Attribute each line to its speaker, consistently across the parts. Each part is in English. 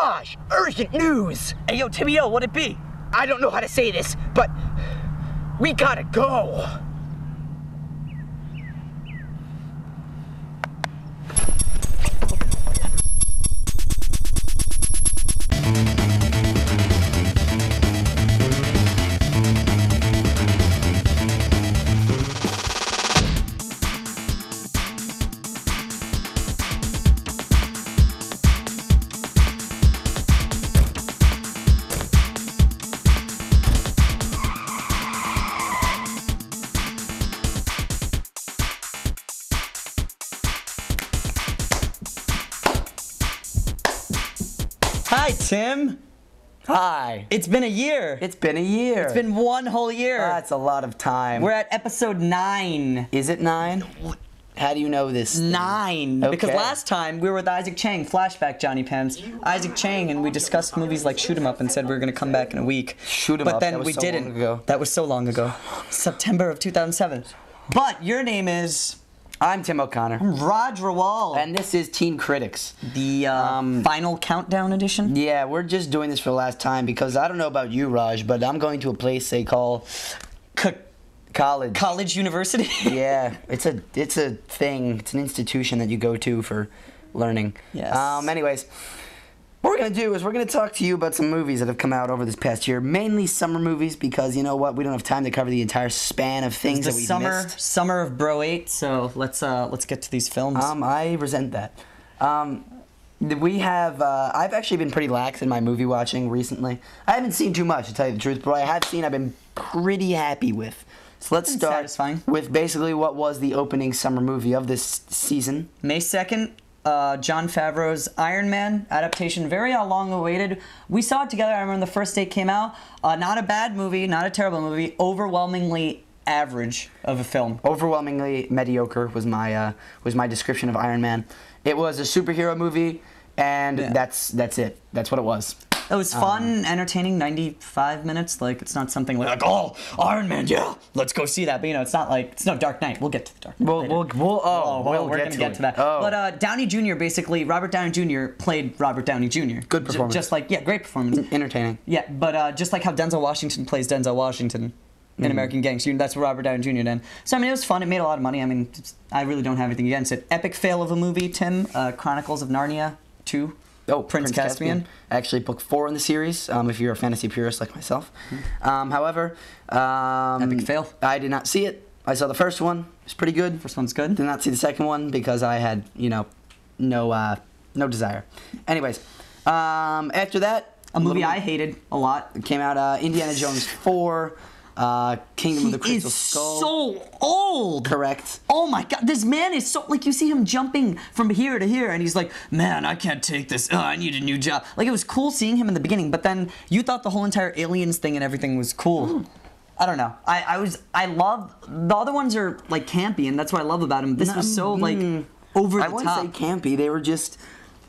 Speaker 1: Raj, urgent news!
Speaker 2: Hey, yo, Timmy, what'd it be?
Speaker 1: I don't know how to say this, but we gotta go.
Speaker 2: Hi, Tim.
Speaker 3: Hi.
Speaker 2: It's been a year.
Speaker 3: It's been a year.
Speaker 2: It's been one whole year.
Speaker 3: That's a lot of time.
Speaker 2: We're at episode 9.
Speaker 3: Is it 9? How do you know this?
Speaker 2: 9.
Speaker 3: Okay.
Speaker 2: Because last time we were with Isaac Chang, flashback Johnny Pams. Isaac Chang, and we discussed movies like Shoot 'em Up and said we were going to come back in a week.
Speaker 3: Shoot 'em Up.
Speaker 2: But then
Speaker 3: that was
Speaker 2: we
Speaker 3: so
Speaker 2: didn't.
Speaker 3: Long ago.
Speaker 2: That was so long ago. September of 2007. But your name is
Speaker 3: I'm Tim O'Connor.
Speaker 2: Raj Rawal.
Speaker 3: And this is Teen Critics.
Speaker 2: The final countdown edition?
Speaker 3: Yeah, we're just doing this for the last time because I don't know about you, Raj, but I'm going to a place they call college.
Speaker 2: College University?
Speaker 3: Yeah, it's a thing. It's an institution that you go to for learning.
Speaker 2: Yes.
Speaker 3: Anyways, what we're going to do is we're going to talk to you about some movies that have come out over this past year. Mainly summer movies because, you know what, we don't have time to cover the entire span of things that we've missed.
Speaker 2: Summer of Bro 8, so let's get to these films.
Speaker 3: I resent that. We have, I've actually been pretty lax in my movie watching recently. I haven't seen too much, to tell you the truth, but what I have seen I've been pretty happy with. So let's start
Speaker 2: satisfying.
Speaker 3: with basically what was the opening summer movie of this season.
Speaker 2: May 2nd, Jon Favreau's Iron Man adaptation, very long awaited. We saw it together. I remember the first day it came out. Not a bad movie, not a terrible movie. Overwhelmingly average of a film.
Speaker 3: Overwhelmingly mediocre was my description of Iron Man. It was a superhero movie, and that's it. That's what it was.
Speaker 2: It was fun, entertaining, 95 minutes. Like, it's not something like, oh, Iron Man, yeah, let's go see that. But, you know, it's not like, it's no Dark Knight. We'll get to the Dark Knight later.
Speaker 3: We're
Speaker 2: going to get to that.
Speaker 3: Oh.
Speaker 2: But Downey Jr., basically, Robert Downey Jr. played Robert Downey Jr.
Speaker 3: Good performance.
Speaker 2: Just like, yeah, great performance.
Speaker 3: Entertaining.
Speaker 2: Yeah, but just like how Denzel Washington plays Denzel Washington in American Gangster, that's what Robert Downey Jr. did. So, I mean, it was fun. It made a lot of money. I mean, I really don't have anything against it. Epic fail of a movie, Tim. Chronicles of Narnia 2.
Speaker 3: Oh,
Speaker 2: Prince Caspian.
Speaker 3: Actually, book 4 in the series, if you're a fantasy purist like myself. However,
Speaker 2: Epic fail.
Speaker 3: I did not see it. I saw the first one. It was pretty good.
Speaker 2: First one's good.
Speaker 3: Did not see the second one because I had, no desire. Anyways, after that...
Speaker 2: A movie I hated a lot.
Speaker 3: It came out Indiana Jones 4... Kingdom of the Crystal Skull.
Speaker 2: So old.
Speaker 3: Correct.
Speaker 2: Oh my God, this man is so, like, you see him jumping from here to here, and he's like, man, I can't take this. I need a new job. Like, it was cool seeing him in the beginning, but then you thought the whole entire aliens thing and everything was cool. I don't know. I love, the other ones are like campy, and that's what I love about him. This was so like over the top.
Speaker 3: I wouldn't say campy. They were just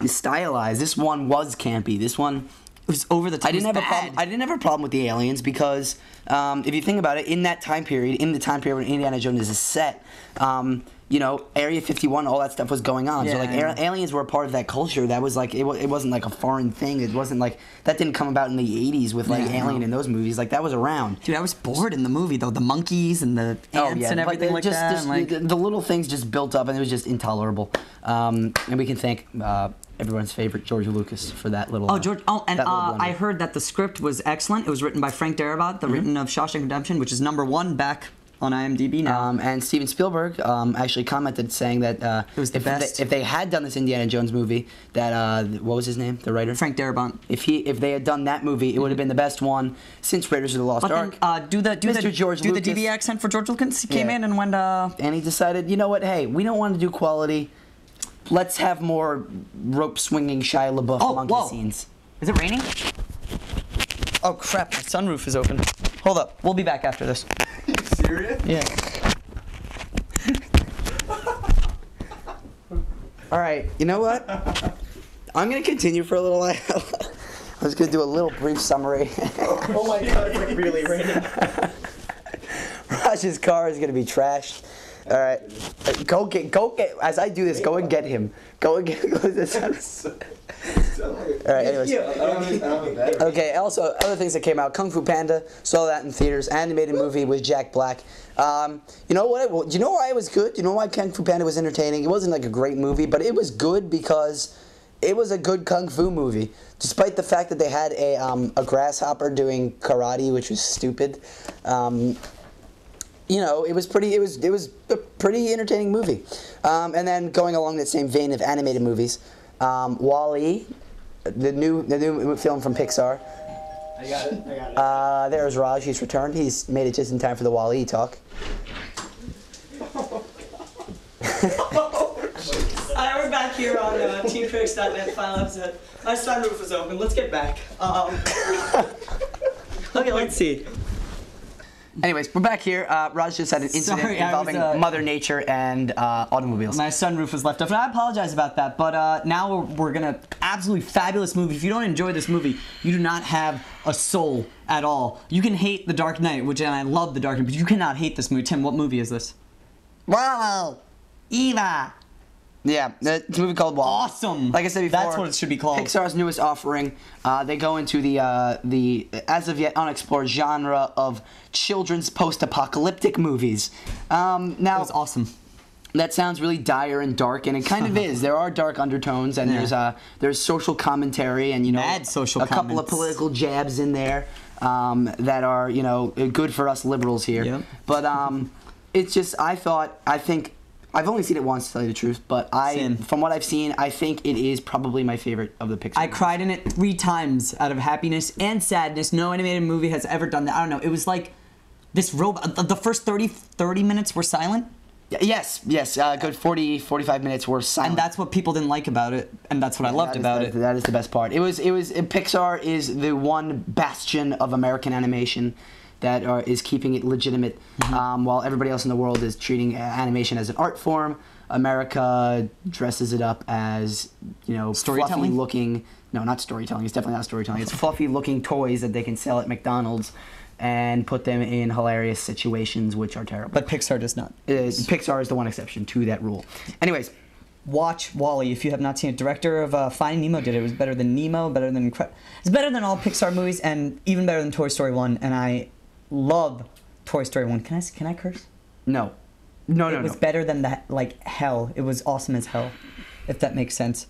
Speaker 3: stylized. This one was campy. This one.
Speaker 2: It was over the top.
Speaker 3: I didn't have a problem with the aliens because if you think about it, in that time period, when Indiana Jones is set, Area 51, all that stuff was going on. So like aliens were a part of that culture. That was like it wasn't like a foreign thing. It wasn't like that didn't come about in the 80s with like Alien in those movies. Like that was around.
Speaker 2: Dude, I was bored in the movie though. The monkeys and the ants and everything like that.
Speaker 3: The little things just built up and it was just intolerable. And we can thank everyone's favorite George Lucas for that little.
Speaker 2: I heard that the script was excellent. It was written by Frank Darabont, the written of Shawshank Redemption, which is #1 back on IMDb now.
Speaker 3: And Steven Spielberg actually commented saying that
Speaker 2: it was the best.
Speaker 3: If they had done this Indiana Jones movie, that what was his name, the writer?
Speaker 2: Frank Darabont.
Speaker 3: If they had done that movie, it would have been the best one since Raiders of the Lost Ark.
Speaker 2: Do the DB accent for George Lucas. He came in and went.
Speaker 3: And he decided, you know what? Hey, we don't want to do quality. Let's have more rope swinging Shia LaBeouf monkey scenes.
Speaker 2: Is it raining? Oh crap! The sunroof is open. Hold up. We'll be back after this.
Speaker 4: Are you serious?
Speaker 2: Yeah.
Speaker 3: All right. You know what? I'm gonna continue for a little while. I was gonna do a little brief summary.
Speaker 4: Oh my God! It's like really raining.
Speaker 3: Raj's car is gonna be trashed. All right, go get. As I do this, go and get him. Go and get. All right. Anyways.
Speaker 4: I don't have a battery.
Speaker 3: Okay. Also, other things that came out: Kung Fu Panda. Saw that in theaters. Animated movie with Jack Black. You know what? Do you know why it was good? Do you know why Kung Fu Panda was entertaining? It wasn't like a great movie, but it was good because it was a good kung fu movie. Despite the fact that they had a grasshopper doing karate, which was stupid. You know, it was a pretty entertaining movie. And then going along that same vein of animated movies, WALL-E, the new film from Pixar.
Speaker 4: I got it.
Speaker 3: There's Raj. He's returned. He's made it just in time for the WALL-E talk.
Speaker 2: Alright, we're back here on TeamCritics.net final episode. My sunroof was open. Let's get back. Okay, let's see.
Speaker 3: Anyways, we're back here. Raj just had an incident
Speaker 2: Sorry,
Speaker 3: involving Mother Nature and automobiles.
Speaker 2: My sunroof was left up, and I apologize about that. But now we're gonna absolutely fabulous movie. If you don't enjoy this movie, you do not have a soul at all. You can hate The Dark Knight, and I love The Dark Knight, but you cannot hate this movie. Tim, what movie is this?
Speaker 3: Wow,
Speaker 2: Eva.
Speaker 3: Yeah, it's a movie called WALL-E.
Speaker 2: Awesome.
Speaker 3: Like I said before,
Speaker 2: that's what it should be called.
Speaker 3: Pixar's newest offering. They go into the as of yet unexplored genre of children's post-apocalyptic movies. Now,
Speaker 2: that was awesome.
Speaker 3: That sounds really dire and dark, and it kind of is. There are dark undertones, and there's social commentary, and
Speaker 2: mad social
Speaker 3: a couple of political jabs in there that are good for us liberals here.
Speaker 2: Yep.
Speaker 3: But it's just I think. I've only seen it once, to tell you the truth, but from what I've seen, I think it is probably my favorite of the Pixar
Speaker 2: I
Speaker 3: movies.
Speaker 2: cried in it 3 times out of happiness and sadness. No animated movie has ever done that. I don't know. It was like this robot. The first 30 minutes were silent.
Speaker 3: Yes. Good 45 minutes were silent.
Speaker 2: And that's what people didn't like about it, and that's what I loved about it.
Speaker 3: That is the best part. Pixar is the one bastion of American animation that is keeping it legitimate, while everybody else in the world is treating animation as an art form. America dresses it up as, fluffy looking. No, not storytelling. It's definitely not storytelling. It's fluffy looking toys that they can sell at McDonald's and put them in hilarious situations, which are terrible.
Speaker 2: But Pixar does not.
Speaker 3: Pixar is the one exception to that rule. Anyways.
Speaker 2: Watch WALL-E if you have not seen it. Director of Finding Nemo did it. It was better than Nemo, better than it's better than all Pixar movies, and even better than Toy Story 1. And I love Toy Story 1. Can I curse?
Speaker 3: No.
Speaker 2: It was better than that, like hell. It was awesome as hell, if that makes sense.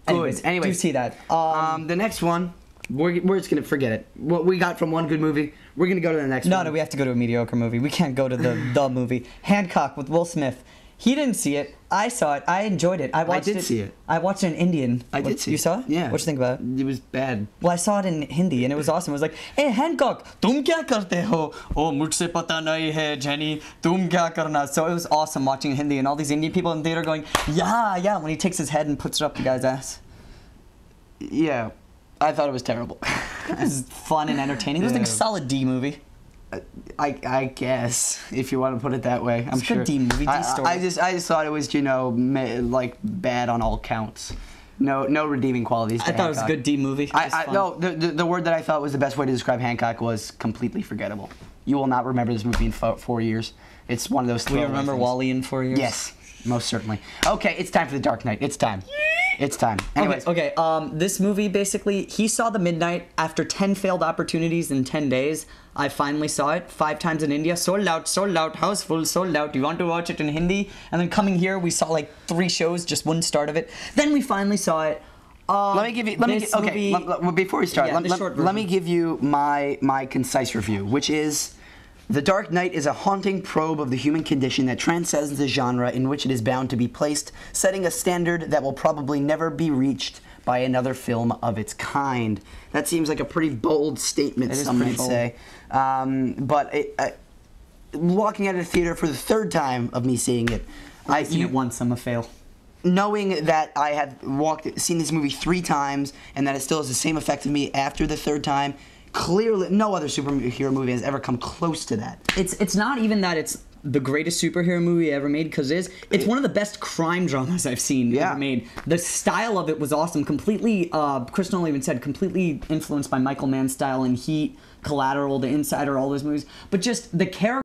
Speaker 2: Anyways, do see that.
Speaker 3: The next one, we're just gonna forget it. What we got from one good movie, we're gonna go to the next one.
Speaker 2: No, we have to go to a mediocre movie. We can't go to the movie. Hancock with Will Smith. He didn't see it. I saw it. I enjoyed it. I did
Speaker 3: see it.
Speaker 2: I watched it in Indian.
Speaker 3: I did see it.
Speaker 2: You saw it?
Speaker 3: Yeah.
Speaker 2: What'd you think about it?
Speaker 3: It was bad.
Speaker 2: Well, I saw it in Hindi and it was awesome. It was like, hey Hancock, tum kya karte ho? Oh, mujhse pata nahi hai, Jenny. Tum kya karna? So it was awesome watching Hindi and all these Indian people in the theater going, yeah, when he takes his head and puts it up the guy's ass.
Speaker 3: Yeah, I thought it was terrible.
Speaker 2: It was fun and entertaining. It was like a solid D movie.
Speaker 3: I guess, if you want to put it that way. I'm sure.
Speaker 2: Good D movie, D story.
Speaker 3: I just thought it was, like bad on all counts. No redeeming qualities.
Speaker 2: I thought it was a good D movie.
Speaker 3: No, the word that I thought was the best way to describe Hancock was completely forgettable. You will not remember this movie in 4 years. It's one of those.
Speaker 2: Will you remember WALL-E in 4 years?
Speaker 3: Yes, most certainly. Okay, it's time for The Dark Knight. It's time. It's time. Anyways.
Speaker 2: Okay. This movie basically, he saw The Midnight after 10 failed opportunities in 10 days. I finally saw it 5 times in India. Sold out, house full, sold out. You want to watch it in Hindi? And then coming here, we saw like 3 shows, just one start of it. Then we finally saw it.
Speaker 3: Before we start, let me give you my concise review, which is The Dark Knight is a haunting probe of the human condition that transcends the genre in which it is bound to be placed, setting a standard that will probably never be reached by another film of its kind. That seems like a pretty bold statement, some might say. But walking out of the theater for the 3rd time of me seeing it,
Speaker 2: I've seen it once, I'm a fail.
Speaker 3: Knowing that I had seen this movie 3 times and that it still has the same effect on me after the 3rd time, clearly no other superhero movie has ever come close to that.
Speaker 2: It's not even that it's the greatest superhero movie ever made, because it's one of the best crime dramas I've seen ever made. The style of it was awesome. Completely, Chris Nolan even said, completely influenced by Michael Mann's style in Heat, Collateral, The Insider, all those movies. But just the character